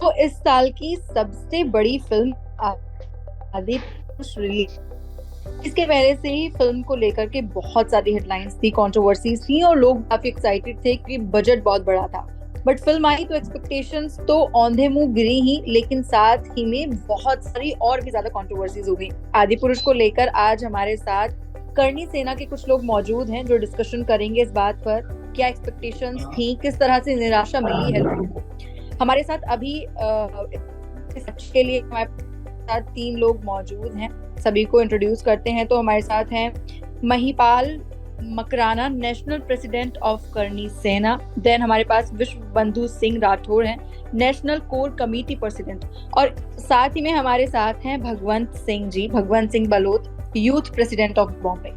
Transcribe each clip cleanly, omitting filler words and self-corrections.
तो इस साल की सबसे बड़ी फिल्म आदि पुरुष रिलीज। इसके पहले से ही फिल्म को लेकर के बहुत सारी हेडलाइंस थी, कंट्रोवर्सीज थी और लोग काफी एक्साइटेड थे कि बजट बहुत बड़ा था। बट फिल्म आई तो एक्सपेक्टेशंस तो औंधे मुंह गिरी ही, लेकिन साथ ही में बहुत सारी और भी ज्यादा कंट्रोवर्सीज हो गई। आदि पुरुष को लेकर आज हमारे साथ करणी सेना के कुछ लोग मौजूद हैं जो डिस्कशन करेंगे इस बात पर, क्या एक्सपेक्टेशंस थी, किस तरह से निराशा मिली है लोगों को। हमारे साथ अभी इस के लिए हमारे साथ 3 लोग मौजूद हैं। सभी को इंट्रोड्यूस करते हैं। तो हमारे साथ हैं Mahipal Makrana, national president of Karni Sena. Then हमारे पास विश्व बंधु सिंह राठौर हैं, नेशनल कोर कमेटी प्रेसिडेंट। और साथ ही में हमारे साथ हैं Bhagwant Singh ji, Bhagwant Singh Balot, youth president of Bombay.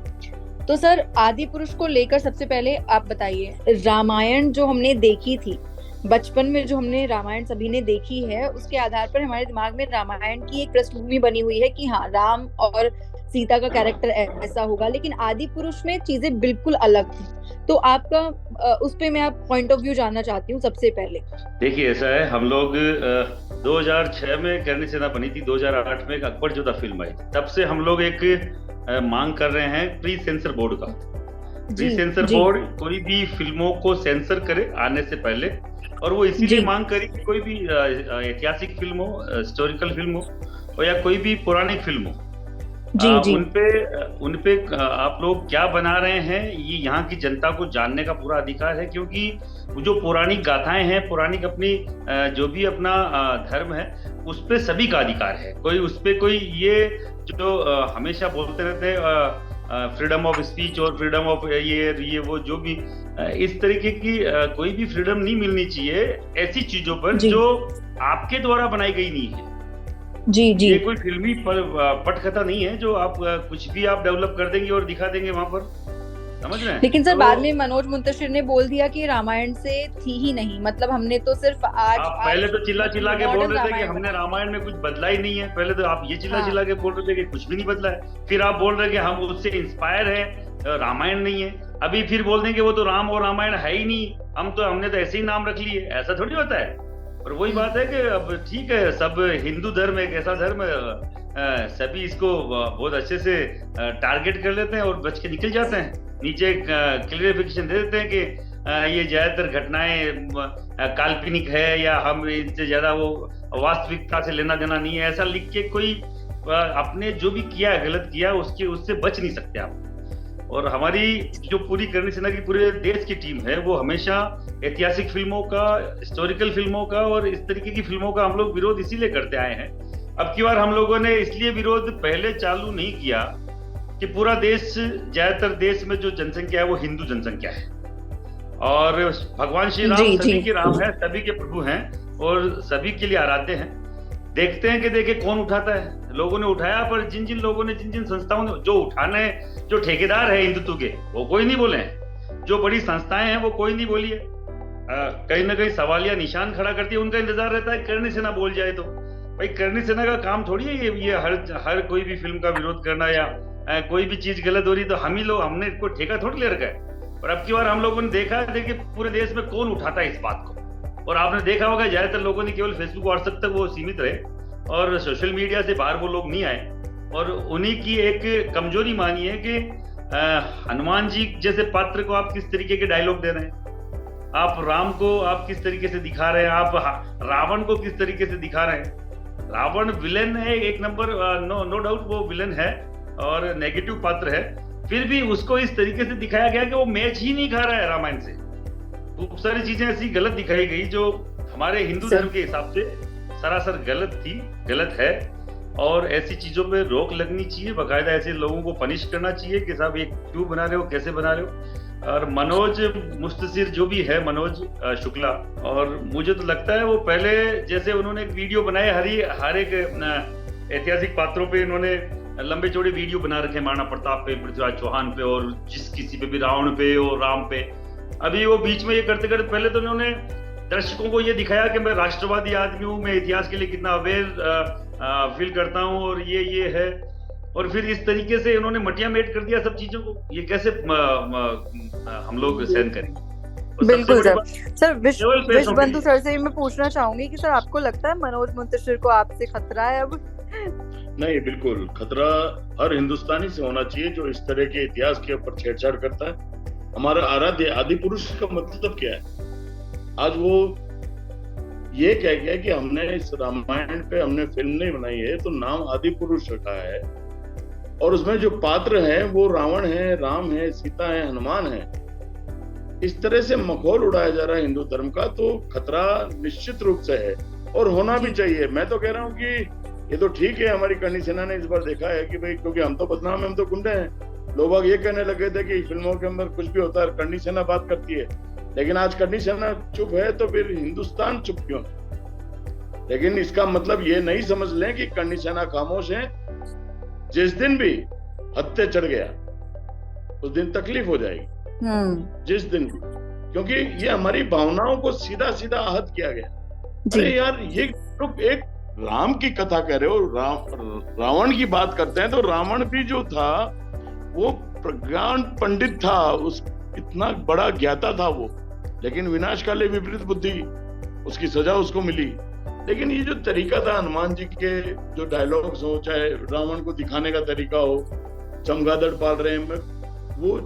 तो सर, आदि पुरुष को लेकर सबसे पहले आप बताइए, रामायण जो हमने देखी थी बचपन में, जो हमने रामायण सभी ने देखी है, उसके आधार पर हमारे दिमाग में रामायण की एक पृष्ठभूमि बनी हुई है कि हाँ, राम और सीता का कैरेक्टर ऐसा होगा, लेकिन आदि पुरुष में चीजें बिल्कुल अलग थी। तो आपका उस पे मैं आप पॉइंट ऑफ व्यू जानना चाहती हूँ सबसे पहले। देखिए, ऐसा है, हम लोग 2006 में करणी सेना बनी थी, 2008 में एक अकबर जोधा फिल्म आई। तब से हम लोग एक मांग कर रहे हैं प्री सेंसर बोर्ड का। प्री सेंसर बोर्ड कोई भी फिल्मों को सेंसर करे आने से पहले, और वो इसीलिए मांग करी कि कोई भी ऐतिहासिक फिल्म हो, हिस्टोरिकल फिल्म हो या कोई भी पौराणिक फिल्म हो, उनपे आप लोग क्या बना रहे हैं, ये यहाँ की जनता को जानने का पूरा अधिकार है। क्योंकि जो पौराणिक गाथाएं हैं, पौराणिक अपनी जो भी अपना धर्म है, उस पे सभी का अधिकार है। कोई उस पे कोई ये जो हमेशा बोलते रहते हैं फ्रीडम ऑफ स्पीच और फ्रीडम ऑफ ये वो जो भी इस तरीके की कोई भी फ्रीडम नहीं मिलनी चाहिए ऐसी चीजों पर जो आपके द्वारा बनाई गई नहीं है। जी, ये कोई फिल्मी पटकथा नहीं है जो आप कुछ भी आप डेवलप कर देंगे और दिखा देंगे वहां पर, समझ रहे हैं। लेकिन सर, बाद में मनोज मुंतशिर ने बोल दिया कि रामायण से थी ही नहीं, मतलब हमने तो सिर्फ आज पहले तो चिल्ला चिल्ला के बोल रहे थे कि हमने रामायण में कुछ बदला ही नहीं है। पहले तो आप ये चिल्ला चिल्ला के बोल रहे थे कि कुछ भी नहीं बदला है, फिर आप बोल रहे हैं कि हम उससे इंस्पायर है, रामायण नहीं है। अभी फिर बोल देंगे वो तो राम और रामायण है ही नहीं, हमने तो ऐसे ही नाम रख लिए। ऐसा थोड़ी होता है। और वही बात है कि अब ठीक है, सब हिंदू धर्म एक ऐसा धर्म है, सभी इसको बहुत अच्छे से टारगेट कर लेते हैं और बच के निकल जाते हैं। नीचे क्लियरिफिकेशन दे देते हैं कि ये ज्यादातर घटनाएं काल्पनिक है या हम इनसे ज्यादा वो वास्तविकता से लेना देना नहीं है। ऐसा लिख के कोई अपने जो भी किया है, गलत किया, उससे बच नहीं सकते आप। और हमारी जो पूरी करणी सेना की पूरे देश की टीम है, वो हमेशा ऐतिहासिक फिल्मों का, हिस्टोरिकल फिल्मों का और इस तरीके की फिल्मों का हम लोग विरोध इसीलिए करते आए हैं। अब की बार हम लोगों ने इसलिए विरोध पहले चालू नहीं किया कि पूरा देश, ज्यादातर देश में जो जनसंख्या है वो हिंदू जनसंख्या है, और भगवान श्री राम सभी के राम है, सभी के प्रभु हैं और सभी के लिए आराध्य हैं। देखते हैं कि देखे कौन उठाता है। लोगों ने उठाया, पर जिन जिन लोगों ने, जिन जिन संस्थाओं ने जो उठाने, जो ठेकेदार है हिंदुत्व के, वो कोई नहीं बोले हैं। जो बड़ी संस्थाएं हैं वो कोई नहीं बोली है। कहीं ना कहीं सवालिया निशान खड़ा करती है। उनका इंतजार रहता है करणी सेना बोल जाए तो। भाई, करणी सेना का काम थोड़ी है ये हर कोई भी फिल्म का विरोध करना, या कोई भी चीज गलत हो रही तो हमने इसको ठेका थोड़ी ले रखा है। और अब की बार हम लोगों ने देखा, देखिए पूरे देश में कौन उठाता है इस बात को। और आपने देखा होगा ज्यादातर लोगों ने केवल फेसबुक व्हाट्सएप तक वो सीमित रहे और सोशल मीडिया से बाहर वो लोग नहीं आए। और उन्हीं की एक कमजोरी मानी है कि हनुमान जी जैसे पात्र को आप किस तरीके के डायलॉग दे रहे हैं, आप राम को आप किस तरीके से दिखा रहे हैं, आप रावण को किस तरीके से दिखा रहे हैं। रावण विलेन है एक नंबर, नो डाउट वो विलेन है और नेगेटिव पात्र है, फिर भी उसको इस तरीके से दिखाया गया कि वो मैच ही नहीं खा रहा है रामायण से। खूब सारी चीजें ऐसी गलत दिखाई गई जो हमारे हिंदू धर्म के हिसाब से सरासर गलत थी, गलत है। और ऐसी चीजों पे रोक लगनी चाहिए, बाकायदा ऐसे लोगों को पनिश करना चाहिए कि साहब ये क्यों बना रहे हो, कैसे बना रहे हो। और मनोज मुस्तसिर जो भी है, मनोज शुक्ला, और मुझे तो लगता है वो पहले जैसे उन्होंने एक वीडियो बनाए हर एक ऐतिहासिक पात्रों पे, इन्होंने लंबे चौड़े वीडियो बना रखे, महाराणा प्रताप पे, पृथ्वीराज चौहान पे और जिस किसी पे भी, रावण पे और राम पे। अभी वो बीच में ये करते करते पहले तो उन्होंने दर्शकों को ये दिखाया कि मैं राष्ट्रवादी आदमी हूँ, मैं इतिहास के लिए कितना अवेयर फील करता हूँ और ये है। और फिर इस तरीके से उन्होंने मटिया मेट कर दिया सब चीजों को। ये कैसे हम लोग सहन करेंगे। और सबसे बिल्कुल बड़ी सर। बात सर केवल पैसों के विश्वबंधु लिए। सर से मैं पूछना चाहूंगी कि सर आपको लगता है मनोज मुंतशिर को आपसे खतरा है अब? नहीं, बिल्कुल खतरा हर हिंदुस्तानी से होना चाहिए जो इस तरह के इतिहास के ऊपर छेड़छाड़ करता है। हमारा आराध्य आदि पुरुष का मतलब क्या है? आज वो ये कह गया कि हमने इस रामायण पे हमने फिल्म नहीं बनाई है, तो नाम आदि पुरुष रखा है, और उसमें जो पात्र हैं वो रावण है, राम है, सीता है, हनुमान है। इस तरह से मखौल उड़ाया जा रहा है हिंदू धर्म का, तो खतरा निश्चित रूप से है और होना भी चाहिए। मैं तो कह रहा हूँ कि ये तो ठीक है, हमारी करणी सेना ने इस बार देखा है कि भाई, क्योंकि हम तो बदनाम है, हम तो गुंडे हैं। लोग ये कहने लगे थे कि फिल्मों के अंदर कुछ भी होता है करणी सेना बात करती है, लेकिन आज करणी सेना चुप है तो फिर हिंदुस्तान चुप क्यों? लेकिन इसका मतलब ये नहीं समझ लें कि करणी सेना खामोश है। जिस दिन भी हत्या चढ़ गया उस दिन तकलीफ हो जाएगी, जिस दिन भी, क्योंकि ये हमारी भावनाओं को सीधा सीधा आहत किया गया। अरे यार, ये लोग एक राम की कथा कह रहे हो, रावण की बात करते हैं, तो रावण भी जो था वो प्रज्ञान पंडित था, उस इतना बड़ा ज्ञाता था वो, लेकिन विनाशकाले विपरीत बुद्धि, उसकी सजा उसको मिली। लेकिन ये जो तरीका था हनुमान जी के जो डायलॉग्स हो, चाहे रावण को दिखाने का तरीका हो, चमगादड़ पाल रहे हैं, वो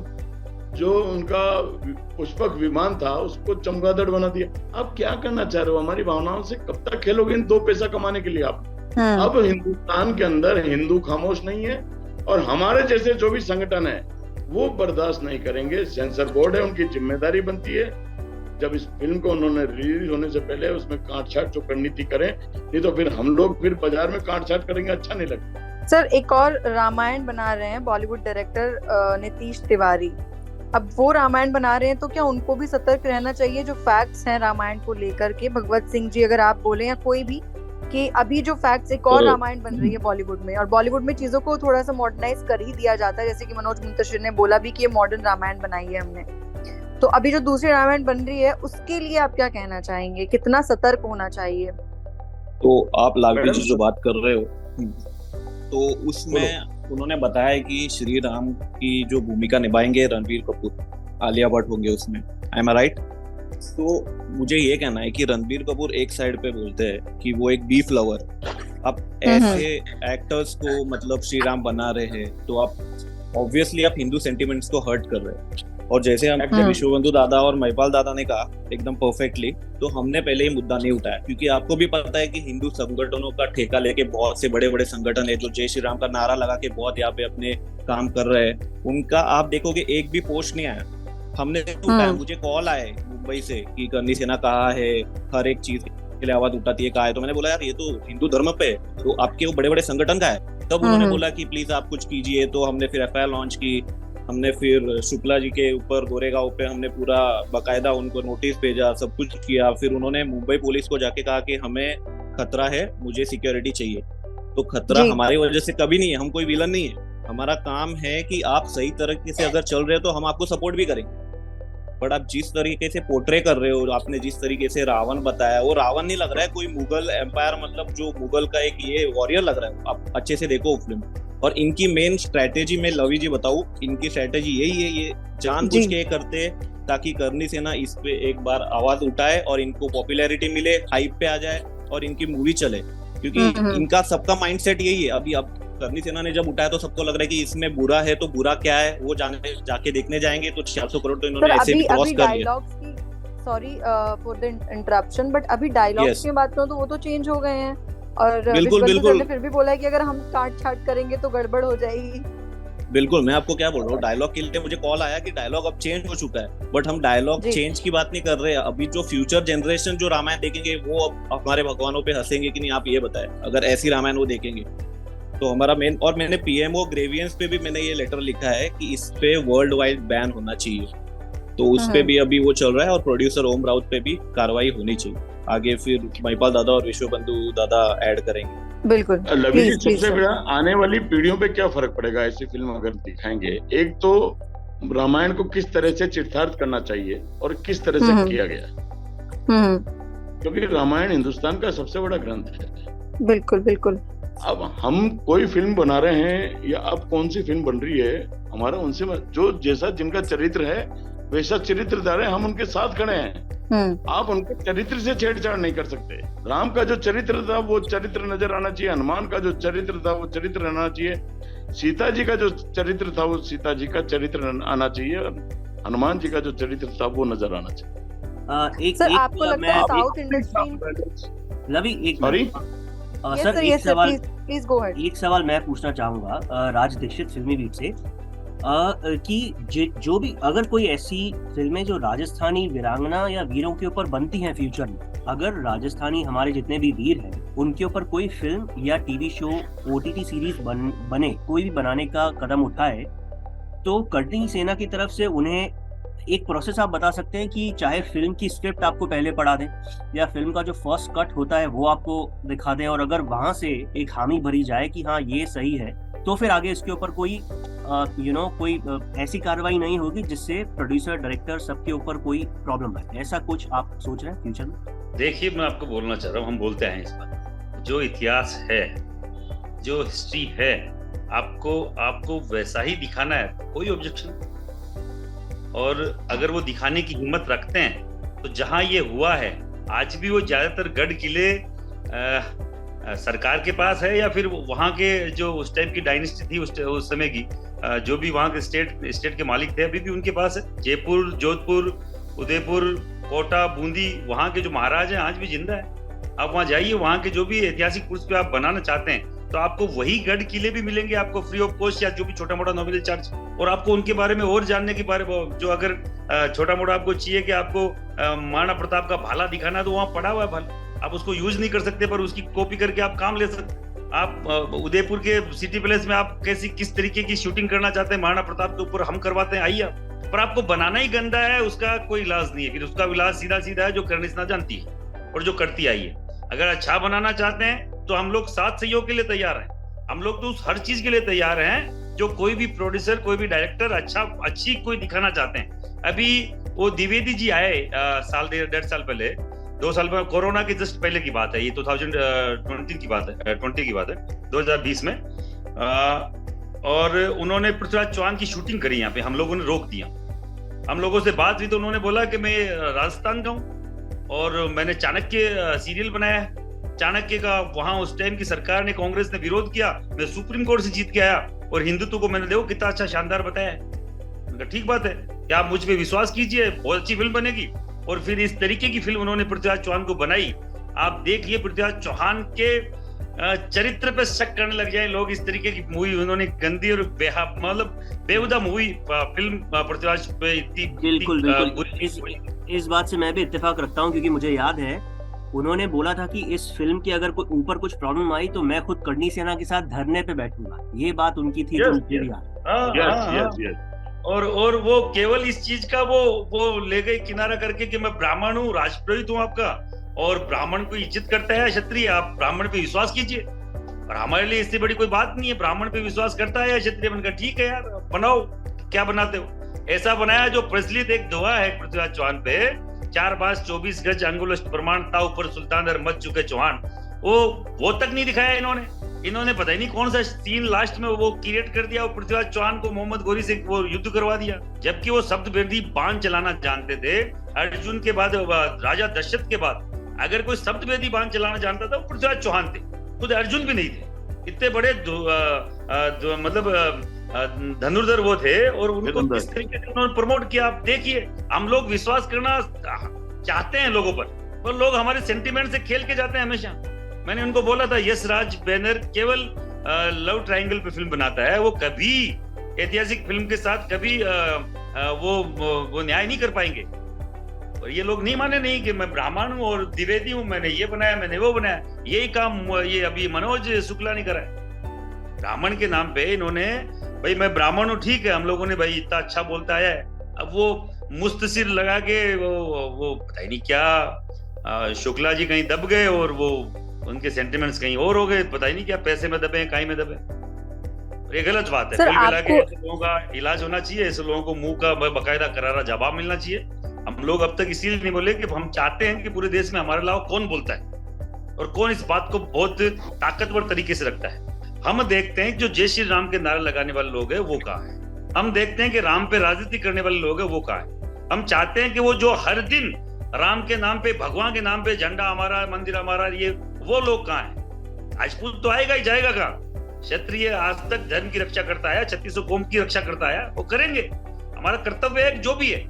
जो उनका पुष्पक विमान था उसको चमगादड़ बना दिया। आप क्या करना चाह रहे हो? हमारी भावनाओं से कब तक खेलोगे इन दो पैसा कमाने के लिए आप? अब हिंदुस्तान के अंदर हिंदू खामोश नहीं है, और हमारे जैसे जो भी संगठन है वो बर्दाश्त नहीं करेंगे। सेंसर बोर्ड है, उनकी जिम्मेदारी बनती है, जब इस फिल्म को उन्होंने रिलीज होने से पहले उसमें काट छाट जो करनी थी करें, नहीं तो फिर हम लोग फिर बाजार में काट छाट करेंगे, अच्छा नहीं लगता। सर एक और रामायण बना रहे हैं बॉलीवुड डायरेक्टर नीतीश तिवारी। अब वो रामायण बना रहे हैं तो क्या उनको भी सतर्क रहना चाहिए? जो फैक्ट्स हैं रामायण को लेकर के, भगवत सिंह जी अगर आप बोले या कोई भी, कि अभी जो फैक्ट्स, एक और रामायण बन रही है बॉलीवुड में, और बॉलीवुड में चीजों को थोड़ा सा मॉडर्नाइज कर ही दिया जाता है, जैसे कि मनोज मुंतशिर ने बोला भी कि ये मॉडर्न रामायण बनाई है हमने। तो अभी जो दूसरी रामायण बन रही है उसके लिए आप क्या कहना चाहेंगे? कितना सतर्क होना चाहिए? तो आप लागवी जी जो बात कर रहे हो, तो उसमें उन्होंने बताया कि श्री राम की जो भूमिका निभाएंगे रणबीर कपूर, आलिया भट्ट होंगे उसमें। I am right? तो मुझे ये कहना है कि रणबीर कपूर एक साइड पे बोलते हैं कि वो एक बीफ लवर, अब ऐसे एक्टर्स को मतलब श्री राम बना रहे हैं, तो आप ऑब्वियसली आप हिंदू सेंटिमेंट्स को हर्ट कर रहे हैं। और जैसे हम विश्वबंधु दादा और महिपाल दादा ने कहा एकदम परफेक्टली, तो हमने पहले ही मुद्दा नहीं उठाया, क्योंकि आपको भी पता है कि हिंदू संगठनों का ठेका लेके बहुत से बड़े बड़े संगठन है जो जय श्री राम का नारा लगा के बहुत यहाँ पे अपने काम कर रहे हैं। उनका आप देखोगे एक भी पोस्ट नहीं आया, हमने उठाया। मुझे कॉल आए मुंबई से कि करणी सेना कहाँ है, हर एक चीज के लिए आवाज उठाती है, कहाँ है। तो मैंने बोला यार ये तो हिंदू धर्म पे है, तो आपके वो बड़े बड़े संगठन का है। तब उन्होंने बोला कि प्लीज आप कुछ कीजिए। तो हमने फिर एफआईआर लॉन्च की, हमने फिर शुक्ला जी के ऊपर गोरेगांव पे हमने पूरा बकायदा उनको नोटिस भेजा, सब कुछ किया। फिर उन्होंने मुंबई पुलिस को जाके कहा कि हमें खतरा है, मुझे सिक्योरिटी चाहिए। तो खतरा हमारी वजह से कभी नहीं है, हम कोई विलन नहीं है। हमारा काम है कि आप सही तरीके से अगर चल रहे हो तो हम आपको सपोर्ट भी करेंगे। बट आप जिस तरीके से पोर्ट्रे कर रहे हो, आपने जिस तरीके से रावण बताया, वो रावण नहीं लग रहा है, कोई मुगल एम्पायर, मतलब जो मुगल का एक ये वॉरियर लग रहा है। आप अच्छे से देखो फिल्म। और इनकी मेन स्ट्रेटेजी में लवी जी बताऊं, इनकी स्ट्रेटेजी यही है, ये जानबूझ के करते ताकि करणी सेना इस पे एक बार आवाज उठाए और इनको पॉपुलैरिटी मिले, हाइप पे आ जाए और इनकी मूवी चले, क्योंकि इनका सबका माइंडसेट यही है। अभी अब करणी सेना ने जब उठाया तो सबको लग रहा है कि इसमें बुरा है, तो बुरा क्या है वो जाके देखने जाएंगे। तो 400 करोड़ तो इन्होंने ऐसे भी क्रॉस कर लिया। Sorry for the interruption, but अभी डायलॉग्स की बात करो तो वो तो चेंज हो गए हैं, और बिल्कुल ने फिर भी बोला है कि अगर हम काट छाट करेंगे तो गड़बड़ हो जाएगी। बिल्कुल, मैं आपको क्या बोल रहा हूँ, डायलॉग के लिए मुझे कॉल आया कि डायलॉग अब चेंज हो चुका है, बट हम डायलॉग चेंज की बात नहीं कर रहे हैं। अभी जो फ्यूचर जनरेशन जो रामायण देखेंगे वो अब हमारे भगवानों पे हंसेंगे कि नहीं। आप ये बताएं, अगर ऐसी रामायण वो देखेंगे तो हमारा मेन। और मैंने पीएमओ ग्रेवियंस पे भी मैंने ये लेटर लिखा है कि इस पे वर्ल्ड वाइड बैन होना चाहिए, तो उस पे भी अभी वो चल रहा है। और प्रोड्यूसर ओम राउत पे भी कार्रवाई होनी चाहिए। आगे फिर महिपाल दादा और विश्वबंधु दादा ऐड करेंगे। बिल्कुल। सबसे बड़ा आने वाली पीढ़ियों पे क्या फर्क पड़ेगा ऐसी फिल्म अगर दिखाएंगे? एक तो रामायण को किस तरह से चित्तार्थ करना चाहिए और किस तरह से किया गया, क्योंकि रामायण हिंदुस्तान का सबसे बड़ा ग्रंथ है। बिल्कुल बिल्कुल। अब हम कोई फिल्म बना रहे हैं या अब कौन सी फिल्म बन रही है, हमारा उनसे जो जैसा जिनका चरित्र है वैसा चरित्र धारे, हम उनके साथ खड़े हैं। आप उनके चरित्र से छेड़छाड़ नहीं कर सकते। राम का जो चरित्र था वो चरित्र नजर आना चाहिए, हनुमान का जो चरित्र था वो चरित्र आना चाहिए, सीता जी का जो चरित्र था वो सीता जी का चरित्र आना चाहिए, हनुमान जी का जो चरित्र था वो नजर आना चाहिए। सर आपको लगता है साउथ इंडस्ट्री लवी एक सॉरी सर एक सवाल, प्लीज गो अहेड। एक सवाल मैं पूछना चाहूंगा राज दीक्षित फिल्मी बीट से कि जो भी अगर कोई ऐसी फिल्में जो राजस्थानी वीरांगना या वीरों के ऊपर बनती हैं फ्यूचर में, अगर राजस्थानी हमारे जितने भी वीर हैं उनके ऊपर कोई फिल्म या टीवी शो ओटीटी सीरीज बने, कोई भी बनाने का कदम उठाए, तो कर्टनी सेना की तरफ से उन्हें एक प्रोसेस आप बता सकते हैं कि चाहे फिल्म की स्क्रिप्ट आपको पहले पढ़ा दें या फिल्म का जो फर्स्ट कट होता है वो आपको दिखा दें, और अगर वहां से एक हामी भरी जाए कि हाँ ये सही है, तो फिर आगे इसके ऊपर कोई कोई ऐसी कार्रवाई नहीं होगी जिससे प्रोड्यूसर डायरेक्टर सबके ऊपर कोई प्रॉब्लम है। ऐसा कुछ आप सोच रहे हैं फ्यूचर में? देखिए, मैं आपको बोलना चाह रहा हूँ, हम बोलते हैं इस पर जो इतिहास है, जो हिस्ट्री है, आपको वैसा ही दिखाना है, कोई ऑब्जेक्शन। और अगर वो दिखाने की हिम्मत रखते हैं तो जहां ये हुआ है, आज भी वो ज्यादातर गढ़ किले सरकार के पास है, या फिर वहां के जो उस टाइप की डायनेस्टी थी उस समय की, जो भी वहां के स्टेट के मालिक थे, अभी भी उनके पास है। जयपुर, जोधपुर, उदयपुर, कोटा, बूंदी, वहां के जो महाराज हैं आज भी जिंदा है। आप वहां जाइए, वहां के जो भी ऐतिहासिक पुरुष पे आप बनाना चाहते हैं तो आपको वही गढ़ किले भी मिलेंगे आपको फ्री ऑफ कॉस्ट, या जो भी छोटा मोटा नॉमिनल चार्ज, और आपको उनके बारे में और जानने के बारे में जो अगर छोटा मोटा आपको चाहिए कि आपको महाराणा प्रताप का भाला दिखाना है तो वहाँ पड़ा हुआ है भाला, आप उसको यूज नहीं कर सकते पर उसकी कॉपी करके आप काम ले सकते। आप उदयपुर के सिटी पैलेस में आप किस तरीके की शूटिंग करना चाहते हैं महाराणा प्रताप के ऊपर, हम करवाते हैं, आइए आप। पर आपको बनाना ही गंदा है, उसका कोई इलाज नहीं है, फिर उसका इलाज सीधा सीधा है जो करनी ना जानती है और जो करती आई है। अगर अच्छा बनाना चाहते हैं तो हम लोग साथ सहयोग के लिए तैयार हैं, हम लोग तो उस हर चीज के लिए तैयार हैं जो कोई भी प्रोड्यूसर, कोई भी डायरेक्टर अच्छी कोई दिखाना चाहते हैं। अभी वो द्विवेदी जी आए साल 1.5 साल पहले, 2 साल पहले, कोरोना के जस्ट पहले की बात है, ये 2020 की बात है, 2020 में, और उन्होंने पृथ्वीराज चौहान की शूटिंग करी यहाँ पे, हम लोगों ने रोक दिया। हम लोगों से बात हुई तो उन्होंने बोला कि मैं राजस्थान का हूँ और मैंने चाणक्य सीरियल बनाया है, चाणक्य का वहां उस टाइम की सरकार ने, कांग्रेस ने विरोध किया, मैं सुप्रीम कोर्ट से जीत के आया और हिंदुत्व को मैंने देखो कितना अच्छा शानदार बताया है। ठीक बात है, क्या आप मुझ पे विश्वास कीजिए, बहुत अच्छी फिल्म बनेगी। और फिर इस तरीके की फिल्म उन्होंने पृथ्वीराज चौहान को बनाई। आप देखिए पृथ्वीराज चौहान के चरित्र पे शक करने लग जाए लोग, इस तरीके की मूवी उन्होंने गंदी और मतलब बेहुदा मूवी फिल्म पृथ्वीराज पे इतनी। बिल्कुल इस बात से मैं भी इत्तेफाक रखता हूँ, क्योंकि मुझे याद है उन्होंने बोला था कि इस फिल्म के अगर कोई ऊपर कुछ प्रॉब्लम आई तो मैं खुद कर्टनी सेना के साथ धरने पे बैठूंगा, ये बात उनकी थी। और वो केवल इस चीज का वो ले गए किनारा करके कि मैं ब्राह्मण हूँ, राजपुरोहित हूँ आपका, और ब्राह्मण को इज्जत करता है क्षत्रिय, आप ब्राह्मण पे विश्वास कीजिए। और हमारे लिए इससे बड़ी कोई बात नहीं है, ब्राह्मण पे विश्वास करता है या क्षत्रिय बनकर, ठीक है यार बनाओ, क्या बनाते हो। ऐसा बनाया जो प्रचलित एक दोहा है पृथ्वीराज चौहान पे, 4 बास 24 गज अंगुलष्ट प्रमाण ता ऊपर सुल्तान दर मच चुके चौहान, वो तक नहीं दिखाया इन्होंने पता ही नहीं कौन सा सीन लास्ट में वो क्रिएट कर दिया, और पृथ्वीराज चौहान को मोहम्मद गोरी से वो युद्ध करवा दिया, जबकि वो शब्दभेदी बाण चलाना जानते थे। अर्जुन के बाद, राजा दशरथ के बाद अगर कोई शब्दभेदी बाण चलाना जानता था वो पृथ्वीराज चौहान थे, खुद अर्जुन भी नहीं थे। इतने बड़े मतलब धनुर्धर वो थे, और उनको किस तरीके से उन्होंने प्रमोट किया। आप देखिए, हम लोग विश्वास करना चाहते हैं लोगों पर लोग हमारे सेंटिमेंट से खेल के जाते हैं हमेशा। मैंने उनको बोला था यश राज बैनर केवल लव ट्रायंगल पे फिल्म बनाता है, वो कभी ऐतिहासिक फिल्म के साथ कभी वो न्याय नहीं कर पाएंगे। और ये लोग नहीं माने नहीं कि मैं ब्राह्मण हूँ और द्विवेदी हूँ, मैंने ये बनाया, मैंने वो बनाया, यही काम ये अभी मनोज शुक्ला ने करा है। ब्राह्मण के नाम पे इन्होंने, भाई मैं ब्राह्मण हूँ, ठीक है, हम लोगों ने भाई इतना अच्छा बोलता है, अब वो मुस्तसिर लगा के वो पता ही नहीं क्या शुक्ला जी कहीं दब गए और वो उनके सेंटिमेंट्स कहीं और हो गए, पता ही नहीं क्या पैसे में दबे कहीं में दबे। ये गलत बात है। कुल मिला के ऐसे लोगों का इलाज होना चाहिए, ऐसे लोगों को मुंह का बकायदा करारा जवाब मिलना चाहिए। हम लोग अब तक इसीलिए नहीं बोले कि हम चाहते हैं कि पूरे देश में हमारे अलावा कौन बोलता है और कौन इस बात को बहुत ताकतवर तरीके से रखता है। हम देखते हैं जो जय श्री राम के नारे लगाने वाले लोग हैं वो कहाँ है, हम देखते हैं कि राम पे राजनीति करने वाले लोग हैं वो कहाँ है। हम चाहते हैं कि वो जो हर दिन राम के नाम पे, भगवान के नाम पे झंडा हमारा, मंदिर हमारा, ये वो लोग कहाँ हैं? राजपूत तो आएगा ही, जाएगा कहाँ? क्षत्रिय आज तक धर्म की रक्षा करता है, 3600 कौम की रक्षा करता है, वो करेंगे, हमारा कर्तव्य है जो भी है।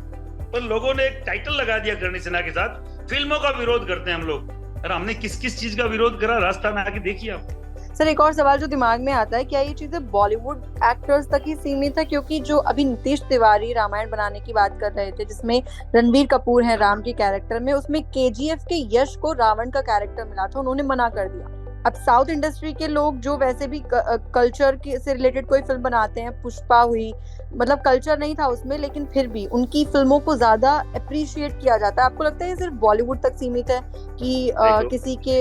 पर लोगों ने एक टाइटल लगा दिया करणी सेना के साथ, फिल्मों का विरोध करते हैं हम लोग। अरे हमने किस किस चीज का विरोध करा? राजस्थान आके देखिए आप। सर एक और सवाल जो दिमाग में आता है, क्या ये चीजें बॉलीवुड एक्टर्स तक ही सीमित है? क्योंकि जो अभी नीतीश तिवारी रामायण बनाने की बात कर रहे थे, जिसमें रणबीर कपूर है राम के कैरेक्टर में, उसमें KGF के यश को रावण का कैरेक्टर मिला था, उन्होंने मना कर दिया। अब साउथ इंडस्ट्री के लोग जो वैसे भी कल्चर से रिलेटेड कोई फिल्म बनाते हैं, पुष्पा हुई, मतलब कल्चर नहीं था उसमें, लेकिन फिर भी उनकी फिल्मों को ज्यादा अप्रिशिएट किया जाता है। आपको लगता है ये सिर्फ बॉलीवुड तक सीमित है कि किसी के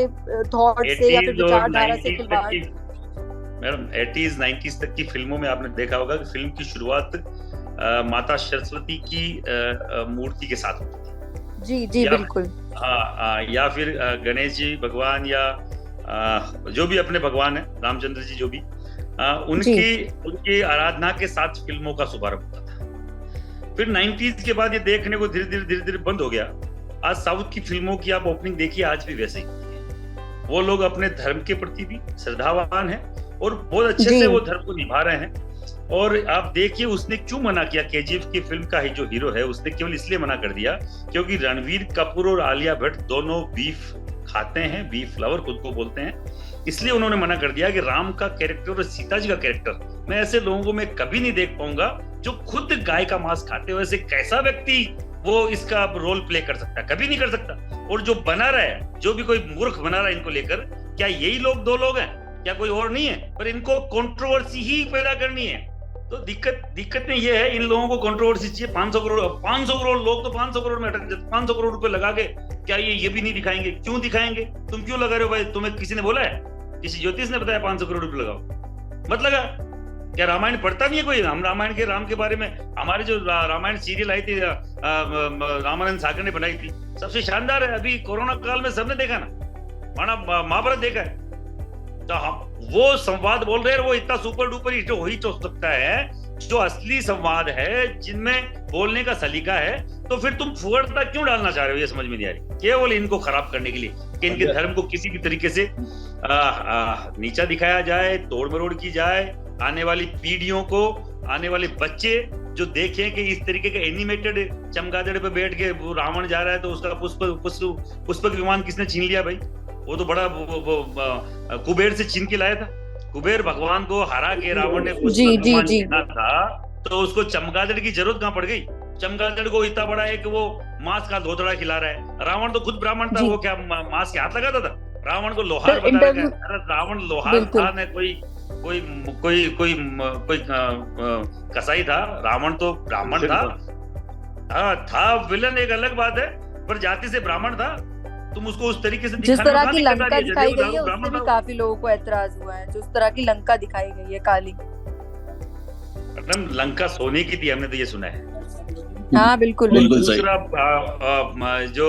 थॉट से या फिर विचारधारा से खिलवाड़? मैडम 80s 90s तक की फिल्मों में आपने देखा होगा कि फिल्म की शुरुआत माता सरस्वती की मूर्ति के साथ होती थी। जी बिल्कुल। या फिर गणेश जी भगवान, या जो भी अपने भगवान है, रामचंद्र जी जो भी, उनकी आराधना के साथ फिल्मों का शुभारंभ होता था। फिर 90s के बाद ये देखने को धीरे धीरे बंद हो गया। आज साउथ की फिल्मों की आप ओपनिंग देखिए, आज भी वैसे ही होती है। वो लोग अपने धर्म के प्रति भी श्रद्धावान हैं और बहुत अच्छे से वो धर्म को निभा रहे हैं। और आप देखिए उसने क्यों मना किया? KGF की फिल्म का ही जो हीरो है उसने केवल इसलिए मना कर दिया क्योंकि रणवीर कपूर और आलिया भट्ट दोनों बीफ खाते हैं, बीफ लवर खुद को बोलते हैं, इसलिए उन्होंने मना कर दिया कि राम का कैरेक्टर और सीता जी का कैरेक्टर मैं ऐसे लोगों को मैं कभी नहीं देख पाऊंगा जो खुद गाय का मांस खाते हो। ऐसे कैसा व्यक्ति वो इसका रोल प्ले कर सकता है? कभी नहीं कर सकता। और जो बना रहा है, जो भी कोई मूर्ख बना रहा है इनको लेकर, क्या यही लोग दो लोग हैं? क्या कोई और नहीं है? पर इनको कंट्रोवर्सी ही पैदा करनी है। तो दिक्कत में ये है, इन लोगों को कंट्रोवर्सी चाहिए। 500 करोड़ लोग तो 500 करोड़ में अटक जाते। 500 करोड़ रुपए लगा के क्या ये भी नहीं दिखाएंगे? क्यों दिखाएंगे? तुम क्यों लगा रहे हो भाई? तुम्हें किसी ने बोला है? किसी ज्योतिष ने बताया 500 करोड़ रुपए लगाओ? मत लगा। क्या रामायण पढ़ता नहीं है कोई? हम रामायण के, राम के बारे में, हमारे जो रामायण सीरियल आई थी, रामानंद सागर ने बनाई थी, सबसे शानदार है। अभी कोरोना काल में सबने देखा ना, महाभारत देखा है। तो हम वो संवाद बोल रहे हैं, वो इतना सुपर डुपर हिट हो ही तो सकता है जो असली संवाद है, जिनमें बोलने का सलीका है। तो फिर तुम फुहड़ता क्यों डालना चाह रहे हो? ये समझ में नहीं आ रही। केवल इनको खराब करने के लिए कि इनके धर्म को किसी भी तरीके से नीचा दिखाया जाए, तोड़ मरोड़ की जाए। आने वाली पीढ़ियों को, आने वाले बच्चे जो देखें कि इस तरीके के एनिमेटेड चमगादड़ पे बैठ के वो रावण जा रहा है तो उसका पुष्पक विमान किसने छीन लिया भाई? वो तो बड़ा कुबेर से छीन के लाया था। कुबेर भगवान को हरा के रावण ने पुष्पक विमान छीना था, तो उसको चमगादड़ की जरूरत कहाँ पड़ गई? चमगादड़ को इतना बड़ा है कि वो मांस का धोतड़ा खिला रहा है। रावण तो खुद ब्राह्मण था, वो क्या मांस के हाथ लगाता था? रावण को लोहार बता रहा है। अरे रावण लोहार था न, कोई कसाई था। रावण तो ब्राह्मण था विलन एक अलग बात है, पर जाति से ब्राह्मण था। तुम उसको उस तरीके से जिस तरह की लंका दिखाई गई है उससे भी काफी लोगों को ऐतराज हुआ है। जिस तरह की लंका दिखाई गई है काली, मतलब लंका सोने की थी, हमने तो ये सुना है। हाँ बिल्कुल। दूसरा जो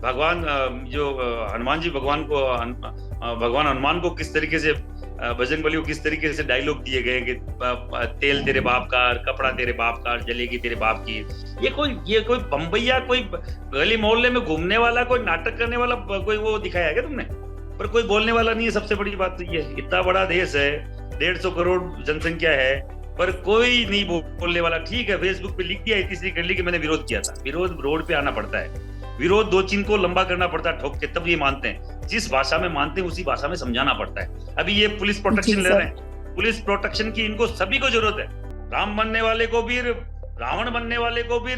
भगवान, जो हनुमान जी, भगवान हनुमान को किस तरीके से, बजरंगबली को किस तरीके से डायलॉग दिए गए कि तेल तेरे बाप का, कपड़ा तेरे बाप का, जलेगी तेरे बाप की। ये कोई बम्बैया, कोई गली मोहल्ले में घूमने वाला, कोई नाटक करने वाला कोई वो दिखाया है क्या तुमने? पर कोई बोलने वाला नहीं है। सबसे बड़ी बात तो ये, इतना बड़ा देश है, 150 करोड़ जनसंख्या है, पर कोई नहीं बोलने वाला। ठीक है, फेसबुक पे लिख दिया, तीसरी कर ली कि मैंने विरोध किया था। विरोध रोड पे आना पड़ता है, विरोध 2 चिन्ह को लंबा करना पड़ता है ठोक के, तब ये मानते हैं। जिस भाषा में मानते हैं उसी भाषा में समझाना पड़ता है। अभी ये पुलिस प्रोटेक्शन ले रहे हैं, पुलिस प्रोटेक्शन की इनको सभी को जरूरत है। राम बनने वाले को भी, रावण बनने वाले को भी,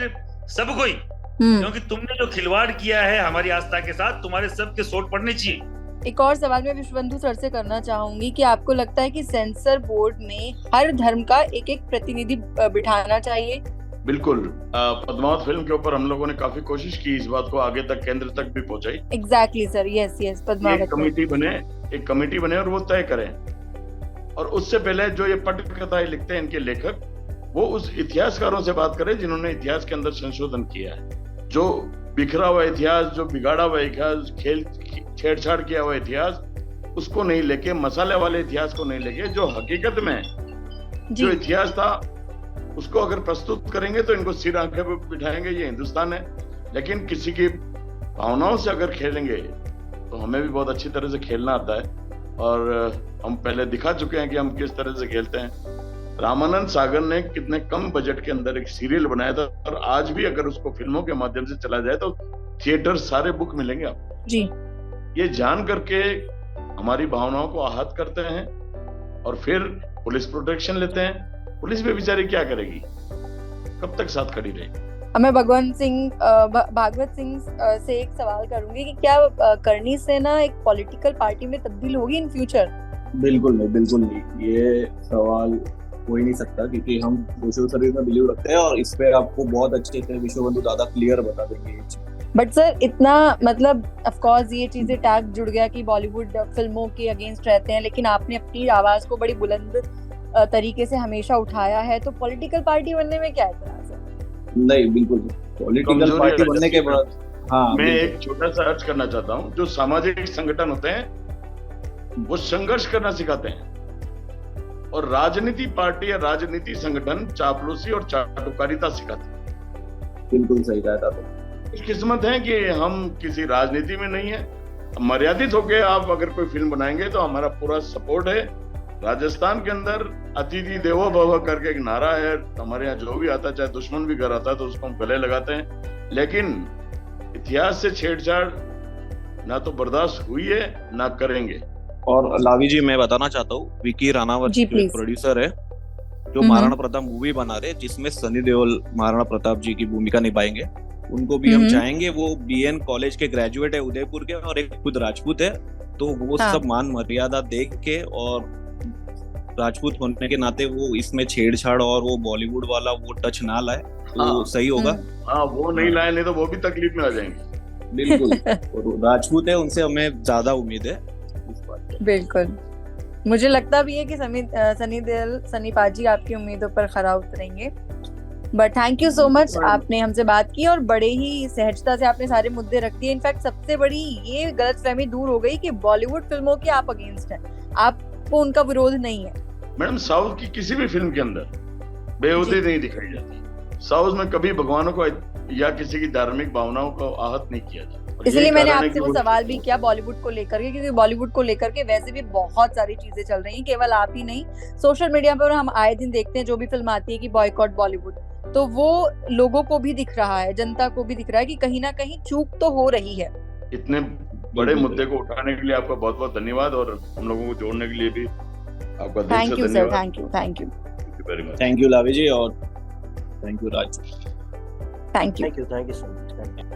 सब कोई। क्योंकि तुमने जो खिलवाड़ किया है हमारी आस्था के साथ, तुम्हारे सबके सोट पड़ने चाहिए। एक और सवाल मैं विश्वबंधु सर से करना चाहूंगी कि आपको लगता है कि सेंसर बोर्ड में हर धर्म का एक प्रोतिनिधि बिठाना चाहिए? बिल्कुल। पद्मावत फिल्म के ऊपर हम लोगों ने काफी कोशिश की इस बात को आगे तक, केंद्र तक भी पहुंचाई। Exactly sir, yes Padmaavat. एक कमेटी बने और वो तय करें। और उससे पहले जो ये पटकथाएं लिखते हैं इनके लेखक, वो उस इतिहासकारों से बात करें जिन्होंने इतिहास के अंदर संशोधन किया है। जो बिखरा हुआ इतिहास, जो बिगाड़ा हुआ इतिहास, छेड़छाड़ किया हुआ इतिहास, उसको नहीं लेके, मसाले वाले इतिहास को नहीं लेके, जो हकीकत में जो इतिहास था उसको अगर प्रस्तुत करेंगे तो इनको सिर आंखें पे बिठाएंगे, ये हिंदुस्तान है। लेकिन किसी की भावनाओं से अगर खेलेंगे तो हमें भी बहुत अच्छी तरह से खेलना आता है, और हम पहले दिखा चुके हैं कि हम किस तरह से खेलते हैं। रामानंद सागर ने कितने कम बजट के अंदर एक सीरियल बनाया था, और आज भी अगर उसको फिल्मों के माध्यम से चला जाए तो थिएटर सारे बुक मिलेंगे आपको जी। ये जान करके हमारी भावनाओं को आहत करते हैं, और फिर पुलिस प्रोटेक्शन लेते हैं। पुलिस भी बेचारी क्या करेगी, कब तक साथ खड़ी रहेगी। मैं भागवत सिंह से एक सवाल करूंगी कि क्या करनी सेना एक पॉलिटिकल पार्टी में तब्दील होगी इन फ्यूचर? बिल्कुल नहीं, ये सवाल हो ही नहीं सकता, क्योंकि हम सोशल सर्विस में बिलीव रखते हैं, और इस पे आपको बहुत अच्छे से विश्वबंधु दादा क्लियर बता देंगे। बट सर इतना मतलब ऑफ कोर्स ये चीजें टैग जुड़ गया कि बॉलीवुड फिल्मों के अगेंस्ट रहते हैं, लेकिन आपने अपनी आवाज को बड़ी बुलंद तरीके से हमेशा उठाया है, तो पॉलिटिकल पार्टी बनने में क्या एतराज है? नहीं, बिल्कुल पॉलिटिकल पार्टी बनने के बाद मैं एक छोटा सा अर्ज करना चाहता हूँ। जो सामाजिक संगठन होते हैं वो संघर्ष करना सिखाते हैं, और राजनीति पार्टी या राजनीति संगठन चापलूसी और चाटुकारिता सिखाते हैं। बिल्कुल सही कहा था। किस्मत है कि हम किसी राजनीति में नहीं है, मर्यादित होके आप अगर कोई फिल्म बनाएंगे तो हमारा पूरा सपोर्ट है। राजस्थान के अंदर अतिथि देवो भव करके एक नारा है, हमारे यहाँ जो भी आता है, चाहे दुश्मन भी घर आता है तो उसको हम गले लगाते हैं। लेकिन इतिहास से छेड़छाड़ ना तो बर्दाश्त हुई है ना करेंगे। और लावी जी मैं बताना चाहता हूँ, विकी रानावत जो प्रोड्यूसर है, जो महाराणा प्रताप मूवी बना रहे, जिसमें सनी देओल महाराणा प्रताप जी की भूमिका निभाएंगे, उनको भी हम चाहेंगे। वो बीएन कॉलेज के ग्रेजुएट है उदयपुर के, और एक खुद राजपूत है, तो वो सब मान मर्यादा देख के और राजपूत होने के नाते वो इसमें छेड़छाड़ और वो बॉलीवुड वाला वो टच ना लाए तो सही होगा। वो नहीं लाए, नहीं तो वो भी तकलीफ में आ जाएंगे। बिल्कुल। और राजपूत है, उनसे हमें ज्यादा उम्मीद है इस बात। बिल्कुल, मुझे लगता भी है कि सनी देओल, सनी पाजी आपकी उम्मीदों पर खरा उतरेंगे। But thank you so much, आपने हमसे बात की और बड़े ही सहजता से आपने सारे मुद्दे रख दिए। इनफैक्ट सबसे बड़ी ये गलतफहमी दूर हो गई कि बॉलीवुड फिल्मों के आप अगेंस्ट हैं, आपको उनका विरोध नहीं है। मैडम, साउथ की किसी भी फिल्म के अंदर बेहूदी नहीं दिखाई जाती। साउथ में कभी भगवानों को या किसी की धार्मिक भावनाओं को आहत नहीं किया जाता। इसलिए मैंने आपसे वो सवाल भी किया बॉलीवुड को लेकर के, क्योंकि बॉलीवुड को लेकर के वैसे भी बहुत सारी चीजें चल रही हैं, केवल आप ही नहीं, सोशल मीडिया पर हम आए दिन देखते हैं जो भी फिल्म आती है कि बॉयकॉट बॉलीवुड, तो वो लोगों को भी दिख रहा है, जनता को भी दिख रहा है कि कहीं ना कहीं चूक तो हो रही है। इतने बड़े मुद्दे को उठाने के लिए आपका बहुत बहुत धन्यवाद, और हम लोगों को जोड़ने के लिए भी आपका दिल से धन्यवाद। Thank you sir, thank you very much. Thank you लावी जी, और thank you Raj. Thank you so much.